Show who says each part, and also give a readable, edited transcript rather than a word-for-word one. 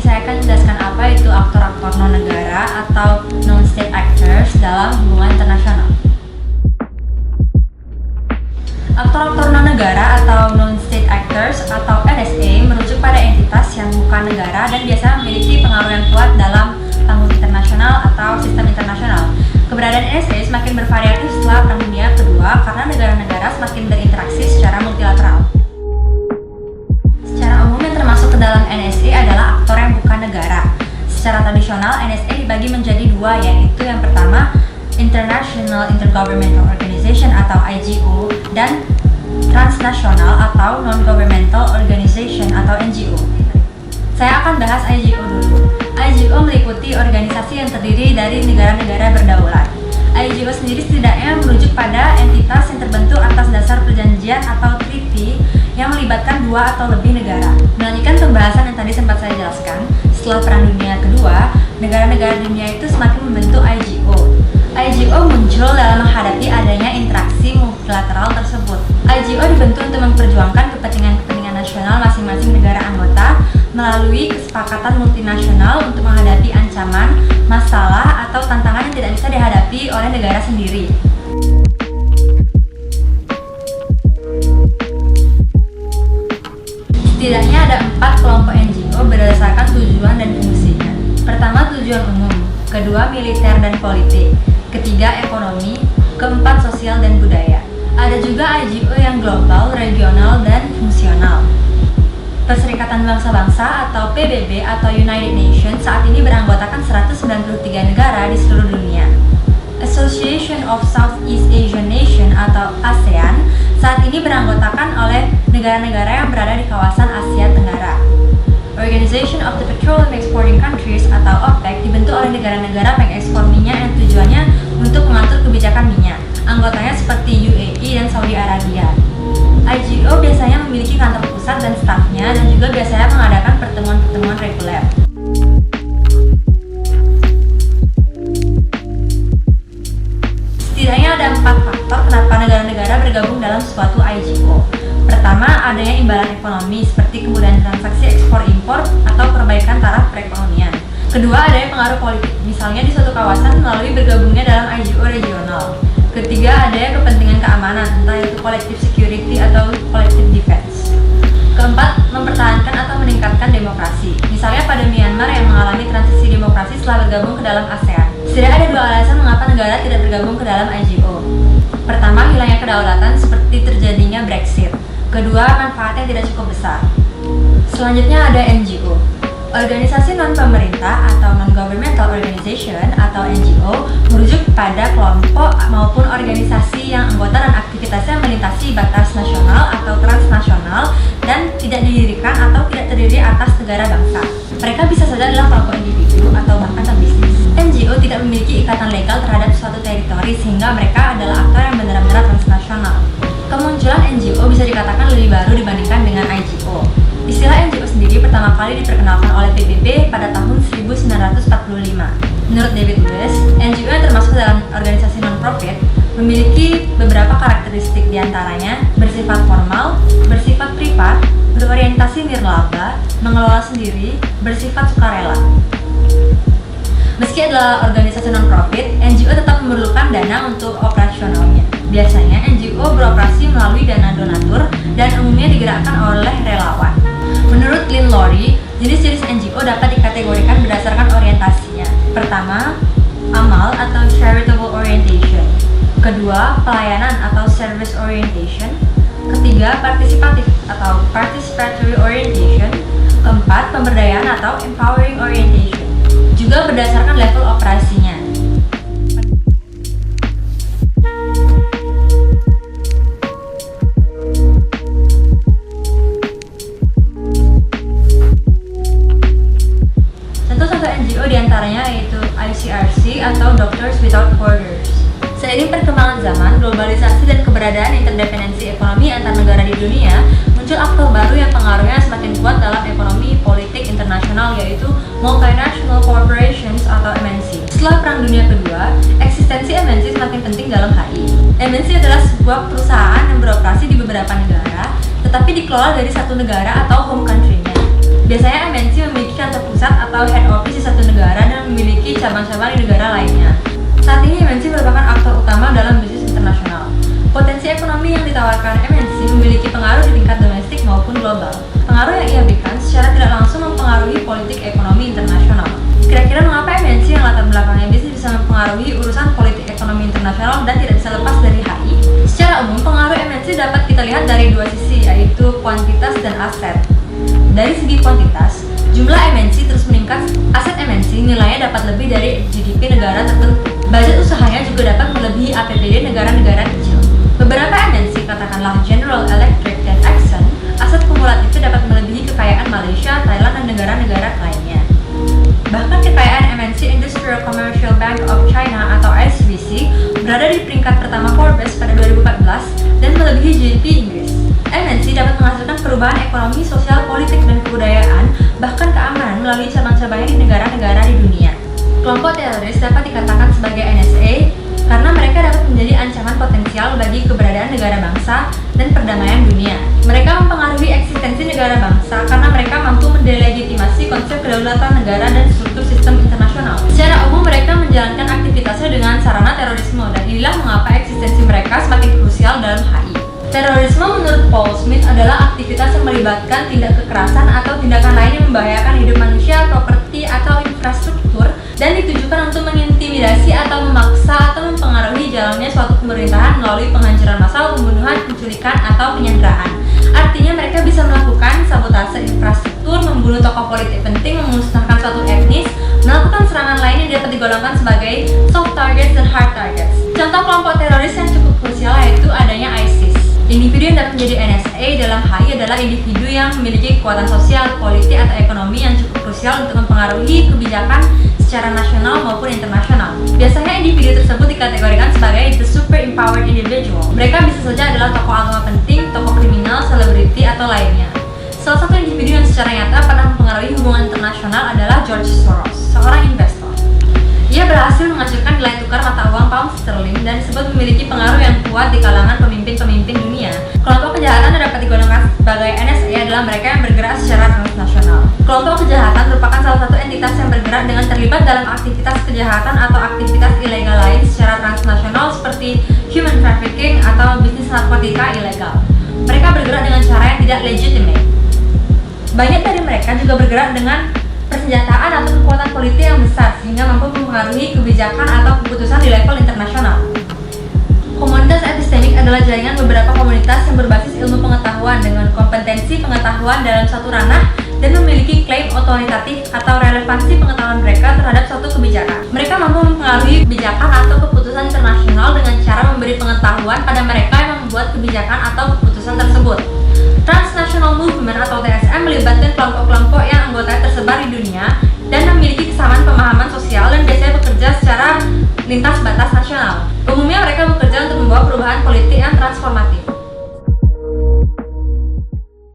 Speaker 1: saya akan menjelaskan apa itu aktor-aktor non-negara atau non-state actors dalam hubungan internasional. Aktor-aktor non-negara atau non-state actors atau NSA merujuk pada entitas yang bukan negara dan biasa memiliki pengaruh yang kuat dalam panggung internasional atau sistem internasional. Keberadaan NSA semakin bervariatif setelah Perang Dunia Kedua karena negara-negara semakin berinteraksi secara multilateral. Secara umum yang termasuk ke dalam NSA adalah aktor yang bukan negara. Secara tradisional, NSA dibagi menjadi dua, yaitu yang pertama International Intergovernmental Organization atau IGO dan Transnational atau Non-Governmental Organization atau NGO. Saya akan bahas IGO dulu. IGO meliputi organisasi yang terdiri dari negara-negara berdaulat. IGO sendiri setidaknya merujuk pada entitas yang terbentuk atas dasar perjanjian atau treaty yang melibatkan dua atau lebih negara. Melanjutkan pembahasan yang tadi sempat saya jelaskan, setelah Perang Dunia Kedua, negara-negara dunia itu semakin membentuk IGO. IGO muncul dalam menghadapi adanya interaksi multilateral tersebut. IGO dibentuk untuk memperjuangkan kepentingan nasional masing-masing negara anggota melalui kesepakatan multinasional untuk menghadapi ancaman, masalah, atau tantangan yang tidak bisa dihadapi oleh negara sendiri. Setidaknya ada 4 kelompok NGO berdasarkan tujuan dan fungsinya. Pertama, tujuan umum. Kedua, militer dan politik. Ketiga, ekonomi. Keempat, sosial dan budaya. Ada juga IGO yang global, regional, dan fungsional. Perserikatan Bangsa-Bangsa atau PBB atau United Nations saat ini beranggotakan 193 negara di seluruh dunia. Association of Southeast Asian Nation atau ASEAN saat ini beranggotakan oleh negara-negara yang berada di kawasan Asia Tenggara. Organization of the Petroleum Exporting Countries atau OPEC dibentuk oleh negara-negara pengekspor minyak yang tujuannya untuk mengatur kebijakan minyak. Anggotanya seperti UAE dan Saudi Arabia. IGO biasanya memiliki kantor pusat dan stafnya dan juga biasanya mengadakan pertemuan-pertemuan reguler. Setidaknya ada 4 faktor kenapa negara-negara bergabung dalam suatu IGO. Pertama, adanya imbalan ekonomi seperti kemudahan transaksi ekspor-impor atau perbaikan taraf perekonomian. Kedua, adanya pengaruh politik, misalnya di suatu kawasan melalui bergabungnya dalam IGO regional. Ketiga, adanya kepentingan keamanan, entah itu collective security atau collective defense. Keempat, mempertahankan atau meningkatkan demokrasi. Misalnya pada Myanmar yang mengalami transisi demokrasi setelah bergabung ke dalam ASEAN. Setidaknya ada 2 alasan mengapa negara tidak bergabung ke dalam IGO. Pertama, hilangnya kedaulatan seperti terjadinya Brexit. Kedua, manfaatnya tidak cukup besar. Selanjutnya ada NGO. Organisasi non-pemerintah atau non-governmental organization atau NGO merujuk pada kelompok maupun organisasi yang anggota dan aktivitasnya melintasi batas nasional atau transnasional dan tidak didirikan atau tidak terdiri atas negara bangsa. Mereka bisa saja adalah kelompok individu atau bahkan pebisnis. NGO tidak memiliki ikatan legal terhadap suatu teritori sehingga mereka adalah aktor yang benar-benar transnasional. Kemunculan NGO bisa dikatakan lebih baru dibandingkan dengan IGO. Istilah NGO sendiri pertama kali diperkenalkan oleh PBB pada tahun 1945. Menurut David Lewis, NGO yang termasuk dalam organisasi non-profit memiliki beberapa karakteristik, diantaranya bersifat formal, bersifat privat, berorientasi nirlaba, mengelola sendiri, bersifat sukarela. Meski adalah organisasi non-profit, NGO tetap memerlukan dana untuk operasionalnya. Biasanya NGO beroperasi melalui dana donatur dan umumnya digerakkan oleh relawan. Menurut Lynn Lowry, jenis-jenis NGO dapat dikategorikan berdasarkan orientasinya. Pertama, amal atau charitable orientation. Kedua, pelayanan atau service orientation. Ketiga, partisipatif atau participatory orientation. Keempat, pemberdayaan atau empowering orientation. Juga berdasarkan level operasinya. Contoh-contoh NGO diantaranya yaitu ICRC atau Doctors Without Borders. Seiring perkembangan zaman, globalisasi dan keberadaan interdependensi ekonomi antar negara di dunia, muncul aktor baru yang pengaruhnya semakin kuat dalam ekonomi politik internasional, yaitu Multinational Corporations atau MNC. Setelah Perang Dunia Kedua, eksistensi MNC semakin penting dalam HI. MNC adalah sebuah perusahaan yang beroperasi di beberapa negara, tetapi dikelola dari satu negara atau home country-nya. Biasanya MNC memiliki kantor pusat cabang-cabang di negara lainnya. Saat ini MNC merupakan aktor utama dalam bisnis internasional. Potensi ekonomi yang ditawarkan MNC memiliki pengaruh di tingkat domestik maupun global. Pengaruh yang ia berikan secara tidak langsung mempengaruhi politik ekonomi internasional. Kira-kira mengapa MNC yang latar belakangnya bisnis bisa mempengaruhi urusan politik ekonomi internasional dan tidak bisa lepas dari HI? Secara umum, pengaruh MNC dapat kita lihat dari dua sisi, yaitu kuantitas dan aset. Dari segi kuantitas, jumlah MNC terus meningkat, aset MNC nilainya dapat lebih dari GDP negara tertentu. Budget usahanya juga dapat melebihi APBD negara-negara kecil. Beberapa MNC, katakanlah General Electric dan Exxon, aset kumulatifnya dapat melebihi kekayaan Malaysia, Thailand, dan negara-negara lainnya. Bahkan kekayaan MNC Industrial Commercial Bank of China atau ICBC berada di peringkat pertama Forbes pada 2014 dan melebihi GDP Inggris. MNC dapat menghasilkan perubahan ekonomi, sosial, politik, dan kebudayaan, bahkan keamanan melalui cabang-cabangnya di negara-negara di dunia. Kelompok teroris dapat dikatakan sebagai NSA karena mereka dapat menjadi ancaman potensial bagi keberadaan negara bangsa dan perdamaian dunia. Mereka mempengaruhi eksistensi negara bangsa karena mereka mampu mendelegitimasi konsep kedaulatan negara dan struktur sistem internasional. Secara umum, mereka menjalankan aktivitasnya dengan sarana terorisme, dan inilah mengapa eksistensi mereka semakin krusial dalam HI. Terorisme menurut Paul Smith adalah aktivitas yang melibatkan tindak kekerasan atau tindakan lain yang membahayakan hidup manusia, properti, atau infrastruktur dan ditujukan untuk mengintimidasi atau memaksa atau mempengaruhi jalannya suatu pemerintahan melalui penghancuran massal, pembunuhan, penculikan, atau penyanderaan. Artinya mereka bisa melakukan sabotase infrastruktur, membunuh tokoh politik penting, memusnahkan suatu etnis, melakukan serangan lain yang dapat digolongkan sebagai soft targets dan hard targets. Contoh kelompok teroris yang cukup krusial yaitu adanya ISIS. Individu yang dapat menjadi NSA dalam HI adalah individu yang memiliki kekuatan sosial, politik, atau ekonomi yang cukup krusial untuk mempengaruhi kebijakan secara nasional maupun internasional. Biasanya individu tersebut dikategorikan sebagai the super empowered individual. Mereka bisa saja adalah tokoh agama penting, tokoh kriminal, selebriti, atau lainnya. Salah satu individu yang secara nyata pernah mempengaruhi hubungan internasional adalah George Soros, seorang investor. Ia berhasil menghasilkan nilai tukar mata uang pound sterling dan disebut memiliki pengaruh yang kuat di kalangan pemimpin-pemimpin dunia. Kelompok kejahatan yang dapat digolongkan sebagai NSA adalah mereka yang bergerak secara transnasional. Kelompok kejahatan merupakan salah satu entitas yang bergerak dengan terlibat dalam aktivitas kejahatan atau aktivitas ilegal lain secara transnasional seperti human trafficking atau bisnis narkotika ilegal. Mereka bergerak dengan cara yang tidak legitimate. Banyak dari mereka juga bergerak dengan persenjataan atau kekuatan politik yang besar sehingga mampu mempengaruhi kebijakan atau keputusan di level internasional. Komunitas epistemik adalah jaringan beberapa komunitas yang berbasis ilmu pengetahuan dengan kompetensi pengetahuan dalam satu ranah dan memiliki klaim otoritatif atau relevansi pengetahuan mereka terhadap suatu kebijakan. Mereka mampu mempengaruhi kebijakan atau keputusan internasional dengan cara memberi pengetahuan pada mereka yang membuat kebijakan atau keputusan tersebut. Transnational Movement atau TSM melibatkan kelompok-kelompok yang anggotanya tersebar di dunia dan memiliki kesamaan pemahaman sosial dan biasanya bekerja secara lintas batas nasional. Umumnya mereka bekerja untuk membawa perubahan politik yang transformatif.